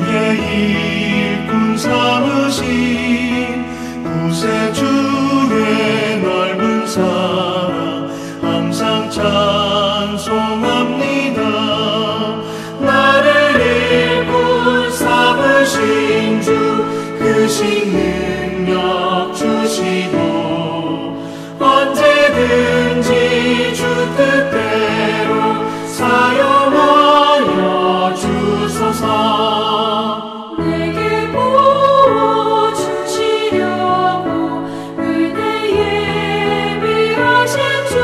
주의 일꾼 삼으신 구세주의 넓은 사랑 항상 찬송합니다. 나를 일꾼 삼으신 주 크신 능력 주시고 언제든지 주 뜻대로 사용하여 주소서. 내게 부어주시려고 은혜에 예비하신 주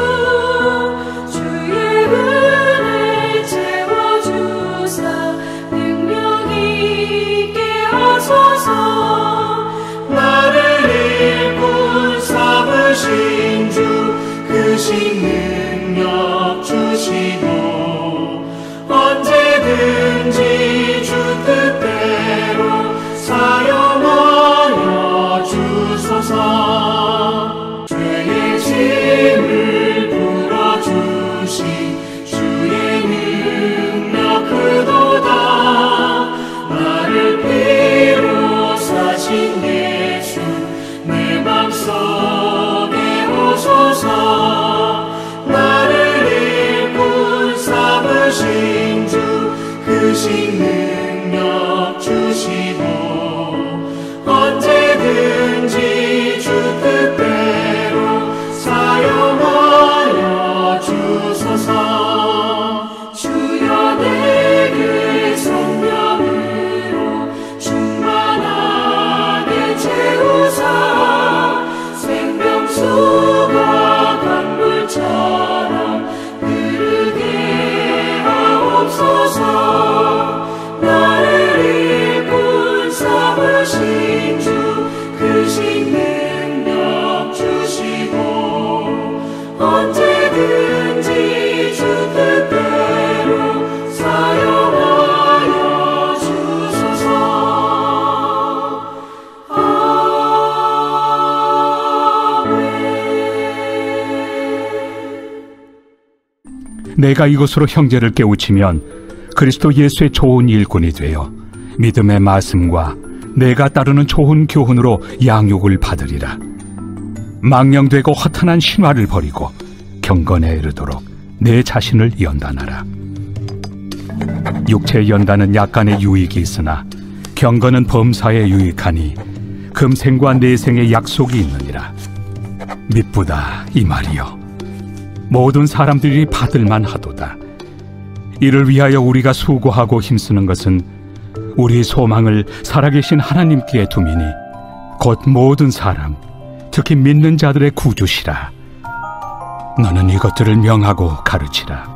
주의 은혜 채워주사 능력 있게 하소서. 나를 일꾼 삼으신 주 크신 능력 주시고 언제든지 주 뜻대로 사용하여 주소서. 죄의 짐을 풀어주신 주의 능력 크도다. 나를 피로 사신 예수 내 맘속에 오소서. 나를 일꾼 삼으신 주 크신 능력 주시고 언제든지 주 뜻대로 사용하여 주소서. 주여 내게 성령으로 충만하게 채우사 생명수가 강물처럼 흐르게 하옵소서. 나를 일꾼 삼으신 주 크신 능력 주시고 언제든지 주 뜻대로 사용하여 주소서. 내가 이것으로 형제를 깨우치면 그리스도 예수의 좋은 일꾼이 되어 믿음의 말씀과 내가 따르는 좋은 교훈으로 양육을 받으리라. 망령되고 허탄한 신화를 버리고 경건에 이르도록 내 자신을 연단하라. 육체의 연단은 약간의 유익이 있으나 경건은 범사에 유익하니 금생과 내생의 약속이 있느니라. 미쁘다 이 말이여. 모든 사람들이 받을만 하도다. 이를 위하여 우리가 수고하고 힘쓰는 것은 우리 소망을 살아계신 하나님께 두미니 곧 모든 사람, 특히 믿는 자들의 구주시라. 너는 이것들을 명하고 가르치라.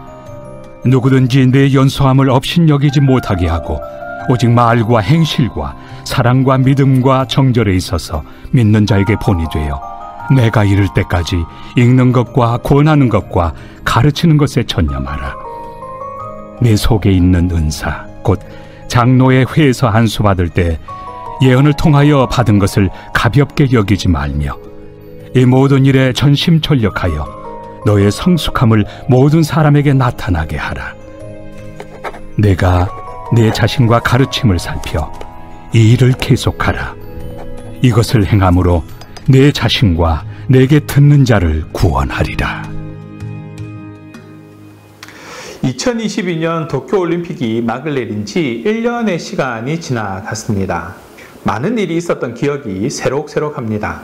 누구든지 내 연소함을 업신여기지 못하게 하고 오직 말과 행실과 사랑과 믿음과 정절에 있어서 믿는 자에게 본이 되어 내가 이를 때까지 읽는 것과 권하는 것과 가르치는 것에 전념하라. 내 속에 있는 은사 곧 장로의 회에서 안수 받을 때 예언을 통하여 받은 것을 가볍게 여기지 말며 이 모든 일에 전심전력하여 너의 성숙함을 모든 사람에게 나타나게 하라. 내가 내 자신과 가르침을 살펴 이 일을 계속하라. 이것을 행함으로 내 자신과 내게 듣는 자를 구원하리라. 2022년 도쿄올림픽이 막을 내린 지 1년의 시간이 지나갔습니다. 많은 일이 있었던 기억이 새록새록합니다.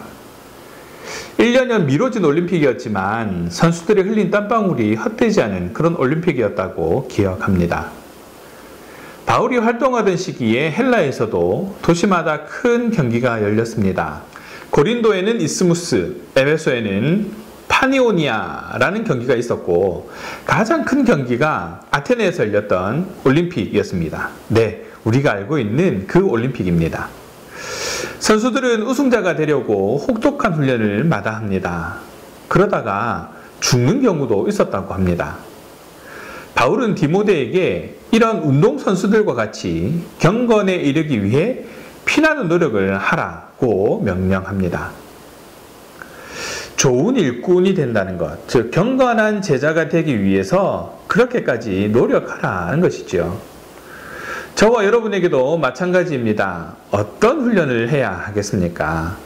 1년여 미뤄진 올림픽이었지만 선수들이 흘린 땀방울이 헛되지 않은 그런 올림픽이었다고 기억합니다. 바울이 활동하던 시기에 헬라에서도 도시마다 큰 경기가 열렸습니다. 고린도에는 이스무스, 에베소에는 파니오니아라는 경기가 있었고 가장 큰 경기가 아테네에서 열렸던 올림픽이었습니다. 네, 우리가 알고 있는 그 올림픽입니다. 선수들은 우승자가 되려고 혹독한 훈련을 마다합니다. 그러다가 죽는 경우도 있었다고 합니다. 바울은 디모데에게 이런 운동선수들과 같이 경건에 이르기 위해 피나는 노력을 하라고 명령합니다. 좋은 일꾼이 된다는 것, 즉 경건한 제자가 되기 위해서 그렇게까지 노력하라는 것이죠. 저와 여러분에게도 마찬가지입니다. 어떤 훈련을 해야 하겠습니까?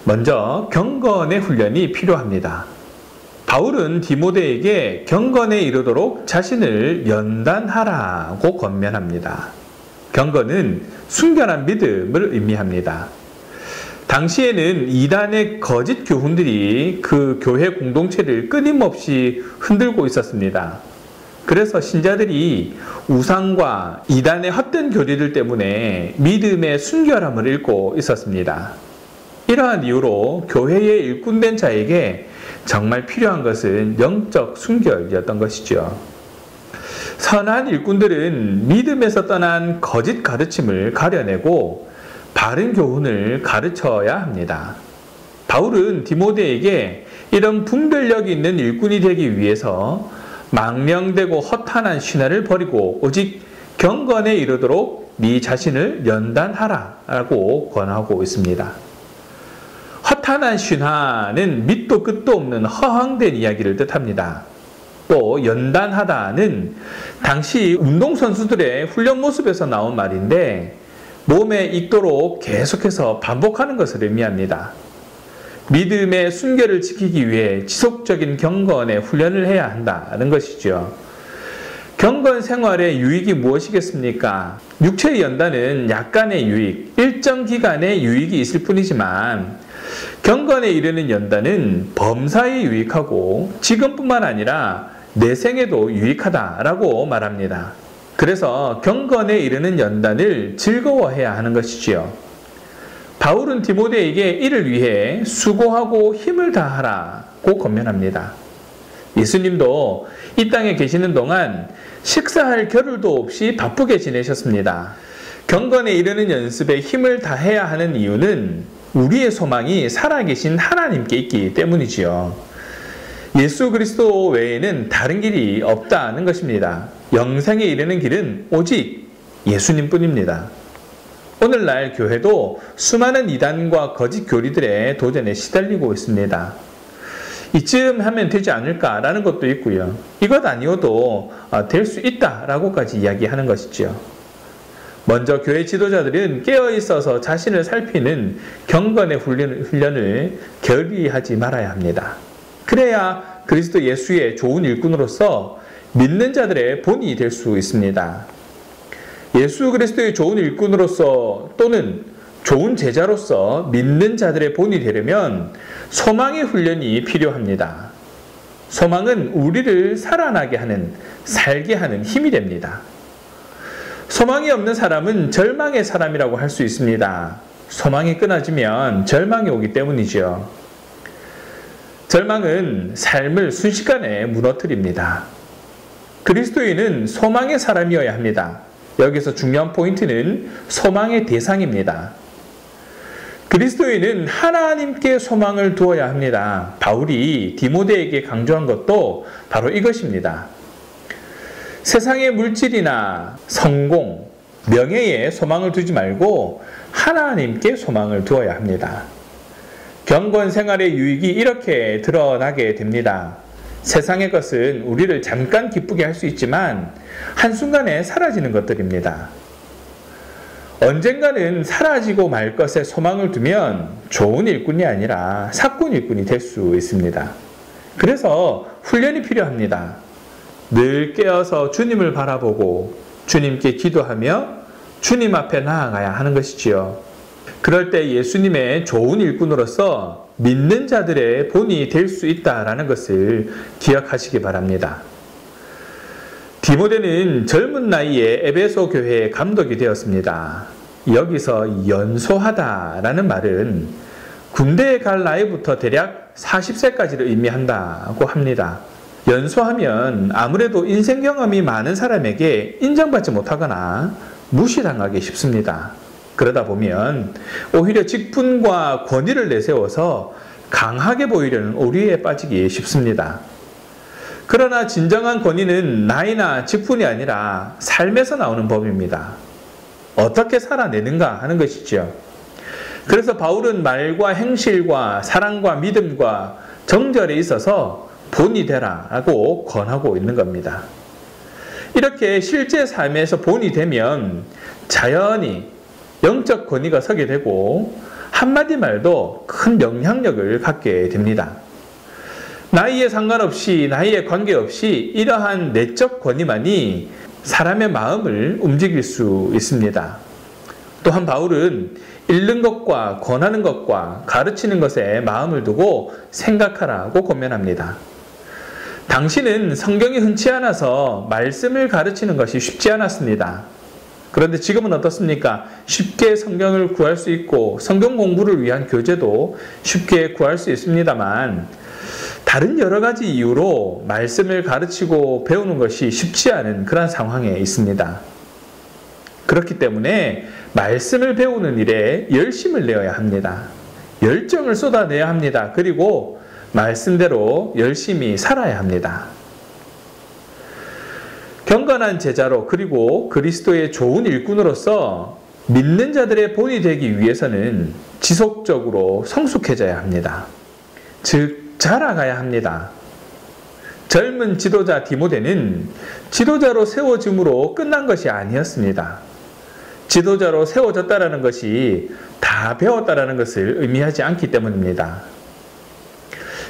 먼저 경건의 훈련이 필요합니다. 바울은 디모데에게 경건에 이르도록 자신을 연단하라고 권면합니다. 경건은 순결한 믿음을 의미합니다. 당시에는 이단의 거짓 교훈들이 그 교회 공동체를 끊임없이 흔들고 있었습니다. 그래서 신자들이 우상과 이단의 헛된 교리들 때문에 믿음의 순결함을 잃고 있었습니다. 이러한 이유로 교회의 일꾼된 자에게 정말 필요한 것은 영적 순결이었던 것이죠. 선한 일꾼들은 믿음에서 떠난 거짓 가르침을 가려내고 바른 교훈을 가르쳐야 합니다. 바울은 디모데에게 이런 분별력이 있는 일꾼이 되기 위해서 망령되고 허탄한 신화를 버리고 오직 경건에 이르도록 네 자신을 연단하라 라고 권하고 있습니다. 허탄한 신화는 밑도 끝도 없는 허황된 이야기를 뜻합니다. 또 연단하다는 당시 운동선수들의 훈련 모습에서 나온 말인데 몸에 익도록 계속해서 반복하는 것을 의미합니다. 믿음의 순결을 지키기 위해 지속적인 경건의 훈련을 해야 한다는 것이죠. 경건 생활의 유익이 무엇이겠습니까? 육체의 연단은 약간의 유익, 일정 기간의 유익이 있을 뿐이지만 경건에 이르는 연단은 범사에 유익하고 지금뿐만 아니라 내 생에도 유익하다라고 말합니다. 그래서 경건에 이르는 연단을 즐거워해야 하는 것이지요. 바울은 디모데에게 이를 위해 수고하고 힘을 다하라고 권면합니다. 예수님도 이 땅에 계시는 동안 식사할 겨를도 없이 바쁘게 지내셨습니다. 경건에 이르는 연습에 힘을 다해야 하는 이유는 우리의 소망이 살아계신 하나님께 있기 때문이지요. 예수 그리스도 외에는 다른 길이 없다는 것입니다. 영생에 이르는 길은 오직 예수님뿐입니다. 오늘날 교회도 수많은 이단과 거짓 교리들의 도전에 시달리고 있습니다. 이쯤 하면 되지 않을까라는 것도 있고요. 이것 아니어도 될 수 있다라고까지 이야기하는 것이죠. 먼저 교회 지도자들은 깨어있어서 자신을 살피는 경건의 훈련을 게을리하지 말아야 합니다. 그래야 그리스도 예수의 좋은 일꾼으로서 믿는 자들의 본이 될 수 있습니다. 예수 그리스도의 좋은 일꾼으로서 또는 좋은 제자로서 믿는 자들의 본이 되려면 소망의 훈련이 필요합니다. 소망은 우리를 살아나게 하는, 살게 하는 힘이 됩니다. 소망이 없는 사람은 절망의 사람이라고 할 수 있습니다. 소망이 끊어지면 절망이 오기 때문이죠. 절망은 삶을 순식간에 무너뜨립니다. 그리스도인은 소망의 사람이어야 합니다. 여기서 중요한 포인트는 소망의 대상입니다. 그리스도인은 하나님께 소망을 두어야 합니다. 바울이 디모데에게 강조한 것도 바로 이것입니다. 세상의 물질이나 성공, 명예에 소망을 두지 말고 하나님께 소망을 두어야 합니다. 경건 생활의 유익이 이렇게 드러나게 됩니다. 세상의 것은 우리를 잠깐 기쁘게 할 수 있지만 한순간에 사라지는 것들입니다. 언젠가는 사라지고 말 것에 소망을 두면 좋은 일꾼이 아니라 사꾼 일꾼이 될 수 있습니다. 그래서 훈련이 필요합니다. 늘 깨어서 주님을 바라보고 주님께 기도하며 주님 앞에 나아가야 하는 것이지요. 그럴 때 예수님의 좋은 일꾼으로서 믿는 자들의 본이 될 수 있다라는 것을 기억하시기 바랍니다. 디모데는 젊은 나이에 에베소 교회의 감독이 되었습니다. 여기서 연소하다라는 말은 군대에 갈 나이부터 대략 40세까지를 의미한다고 합니다. 연소하면 아무래도 인생 경험이 많은 사람에게 인정받지 못하거나 무시당하기 쉽습니다. 그러다 보면 오히려 직분과 권위를 내세워서 강하게 보이려는 오류에 빠지기 쉽습니다. 그러나 진정한 권위는 나이나 직분이 아니라 삶에서 나오는 법입니다. 어떻게 살아내는가 하는 것이죠. 그래서 바울은 말과 행실과 사랑과 믿음과 정절에 있어서 본이 되라라고 권하고 있는 겁니다. 이렇게 실제 삶에서 본이 되면 자연히 영적 권위가 서게 되고 한마디 말도 큰 영향력을 갖게 됩니다. 나이에 상관없이, 나이에 관계없이 이러한 내적 권위만이 사람의 마음을 움직일 수 있습니다. 또한 바울은 읽는 것과 권하는 것과 가르치는 것에 마음을 두고 생각하라고 권면합니다. 당시는 성경이 흔치 않아서 말씀을 가르치는 것이 쉽지 않았습니다. 그런데 지금은 어떻습니까? 쉽게 성경을 구할 수 있고 성경 공부를 위한 교재도 쉽게 구할 수 있습니다만 다른 여러 가지 이유로 말씀을 가르치고 배우는 것이 쉽지 않은 그런 상황에 있습니다. 그렇기 때문에 말씀을 배우는 일에 열심을 내어야 합니다. 열정을 쏟아내야 합니다. 그리고 말씀대로 열심히 살아야 합니다. 경건한 제자로 그리고 그리스도의 좋은 일꾼으로서 믿는 자들의 본이 되기 위해서는 지속적으로 성숙해져야 합니다. 즉 자라가야 합니다. 젊은 지도자 디모데는 지도자로 세워짐으로 끝난 것이 아니었습니다. 지도자로 세워졌다라는 것이 다 배웠다라는 것을 의미하지 않기 때문입니다.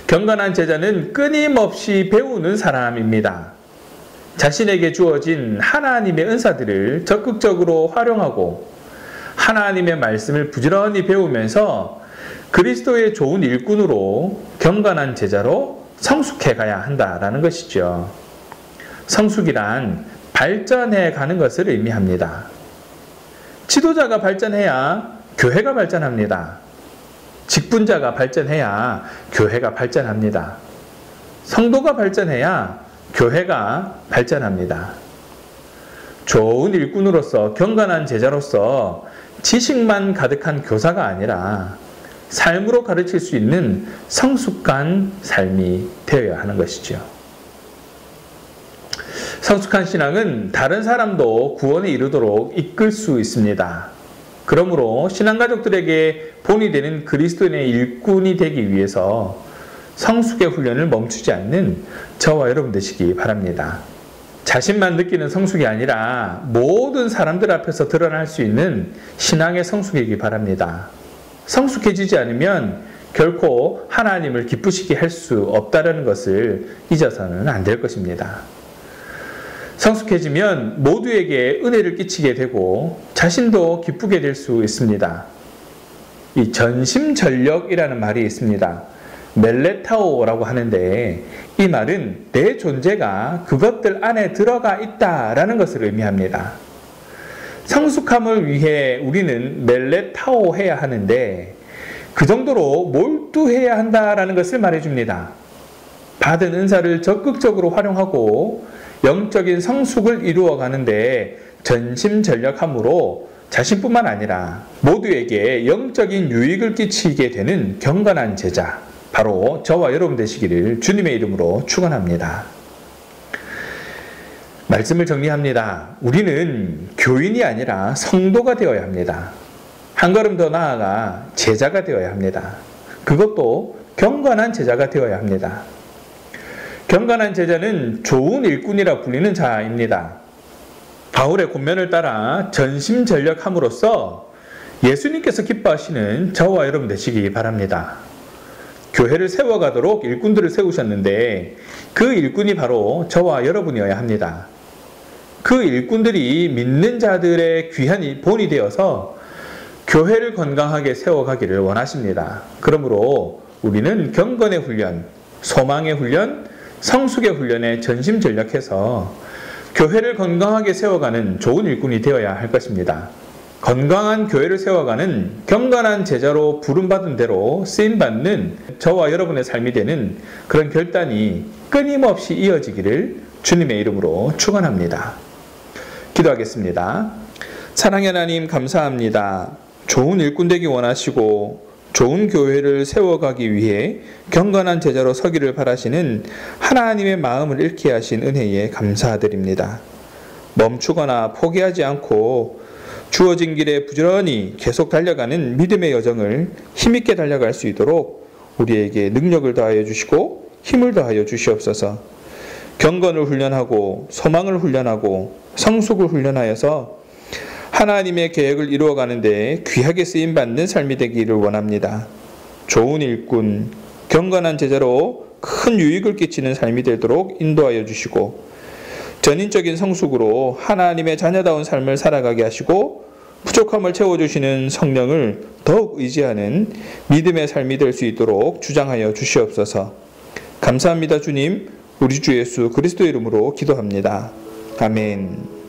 경건한 제자는 끊임없이 배우는 사람입니다. 자신에게 주어진 하나님의 은사들을 적극적으로 활용하고 하나님의 말씀을 부지런히 배우면서 그리스도의 좋은 일꾼으로 경건한 제자로 성숙해 가야 한다라는 것이죠. 성숙이란 발전해 가는 것을 의미합니다. 지도자가 발전해야 교회가 발전합니다. 직분자가 발전해야 교회가 발전합니다. 성도가 발전해야 교회가 발전합니다. 좋은 일꾼으로서 경건한 제자로서 지식만 가득한 교사가 아니라 삶으로 가르칠 수 있는 성숙한 삶이 되어야 하는 것이죠. 성숙한 신앙은 다른 사람도 구원에 이르도록 이끌 수 있습니다. 그러므로 신앙가족들에게 본이 되는 그리스도인의 일꾼이 되기 위해서 성숙의 훈련을 멈추지 않는 저와 여러분 되시기 바랍니다. 자신만 느끼는 성숙이 아니라 모든 사람들 앞에서 드러날 수 있는 신앙의 성숙이기 바랍니다. 성숙해지지 않으면 결코 하나님을 기쁘시게 할 수 없다는 것을 잊어서는 안 될 것입니다. 성숙해지면 모두에게 은혜를 끼치게 되고 자신도 기쁘게 될 수 있습니다. 이 전심전력이라는 말이 있습니다. 멜레타오라고 하는데 이 말은 내 존재가 그것들 안에 들어가 있다라는 것을 의미합니다. 성숙함을 위해 우리는 멜레타오 해야 하는데 그 정도로 몰두해야 한다라는 것을 말해줍니다. 받은 은사를 적극적으로 활용하고 영적인 성숙을 이루어 가는데 전심전력함으로 자신뿐만 아니라 모두에게 영적인 유익을 끼치게 되는 경건한 제자, 바로 저와 여러분 되시기를 주님의 이름으로 축원합니다. 말씀을 정리합니다. 우리는 교인이 아니라 성도가 되어야 합니다. 한 걸음 더 나아가 제자가 되어야 합니다. 그것도 경건한 제자가 되어야 합니다. 경건한 제자는 좋은 일꾼이라 불리는 자입니다. 바울의 권면을 따라 전심전력함으로써 예수님께서 기뻐하시는 저와 여러분 되시기 바랍니다. 교회를 세워가도록 일꾼들을 세우셨는데 그 일꾼이 바로 저와 여러분이어야 합니다. 그 일꾼들이 믿는 자들의 귀한 본이 되어서 교회를 건강하게 세워가기를 원하십니다. 그러므로 우리는 경건의 훈련, 소망의 훈련, 성숙의 훈련에 전심전력해서 교회를 건강하게 세워가는 좋은 일꾼이 되어야 할 것입니다. 건강한 교회를 세워가는 경건한 제자로 부름받은 대로 쓰임받는 저와 여러분의 삶이 되는 그런 결단이 끊임없이 이어지기를 주님의 이름으로 축원합니다. 기도하겠습니다. 사랑의 하나님 감사합니다. 좋은 일꾼 되기 원하시고 좋은 교회를 세워가기 위해 경건한 제자로 서기를 바라시는 하나님의 마음을 잃게 하신 은혜에 감사드립니다. 멈추거나 포기하지 않고 주어진 길에 부지런히 계속 달려가는 믿음의 여정을 힘있게 달려갈 수 있도록 우리에게 능력을 더하여 주시고 힘을 더하여 주시옵소서. 경건을 훈련하고 소망을 훈련하고 성숙을 훈련하여서 하나님의 계획을 이루어가는 데 귀하게 쓰임받는 삶이 되기를 원합니다. 좋은 일꾼, 경건한 제자로 큰 유익을 끼치는 삶이 되도록 인도하여 주시고 전인적인 성숙으로 하나님의 자녀다운 삶을 살아가게 하시고 부족함을 채워주시는 성령을 더욱 의지하는 믿음의 삶이 될 수 있도록 주장하여 주시옵소서. 감사합니다. 주님, 우리 주 예수 그리스도 이름으로 기도합니다. 아멘.